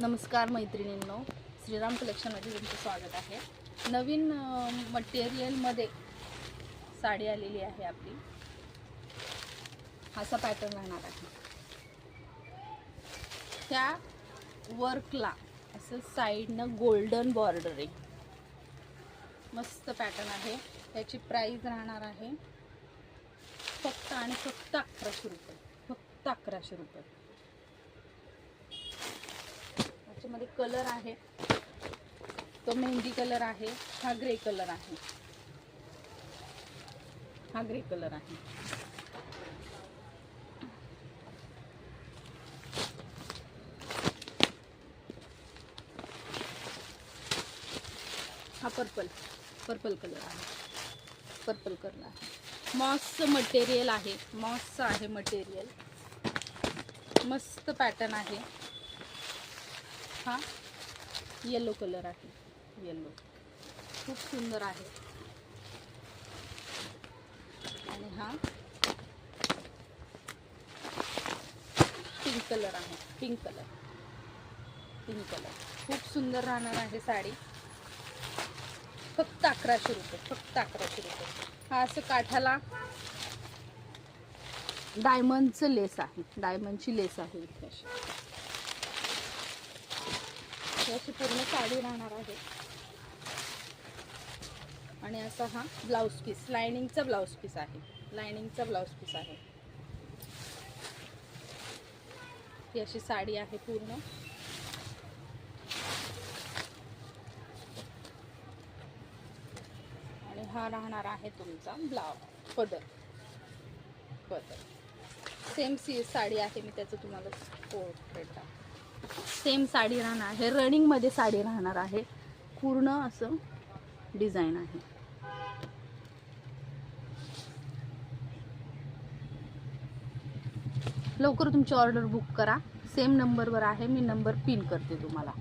नमस्कार मैत्रिणींनो, श्रीराम कलेक्शनमध्ये तुमचं स्वागत आहे। नवीन मटेरियलमध्ये साडी आलेली आहे आपली। असा पॅटर्न राहणार आहे। त्या वर्कला असं साइडनं गोल्डन बॉर्डर आहे। मस्त पॅटर्न आहे। त्याची प्राइस राहणार आहे फक्त आणि फक्त 1100 रुपये। फक्त 1100 रुपये। मध्ये कलर आहे तो मेहंदी कलर आहे, हा ग्रे कलर आहे, हा ग्रे कलर आहे, हा पर्पल कलर आहे, पर्पल कलर आहे। मॉसचं मटेरियल आहे, मॉसचं आहे मटेरियल। मस्त पॅटर्न आहे। हा येलो कलर आहे, येलो खूप सुंदर आहे। आणि हा पिंक कलर आहे, पिंक कलर खूप सुंदर राहणार आहे साडी। फक्त 1100 रुपये, फक्त 1100 रुपये। हा असं काठाला डायमंडचं लेस आहे, डायमंडची लेस आहे इथे अशी। याची पूर्ण साडी राहणार आहे। आणि असा हा ब्लाउज पीस, लाइनिंगचा ब्लाउज पीस आहे, लाइनिंगचा ब्लाउज पीस आहे। ही अशी साडी आहे पूर्ण। आणि हा राहणार आहे तुमचा ब्लाउज, पदर सेम साडी आहे। मी त्याचं तुम्हाला पोर्ट्रेट सेम साडी राहणार आहे। रनिंग मध्ये साडी राहणार आहे, पूर्ण असं डिझाइन आहे। लवकर तुमची ऑर्डर बुक करा। सेम नंबरवर आहे, मी नंबर पिन करते तुम्हाला।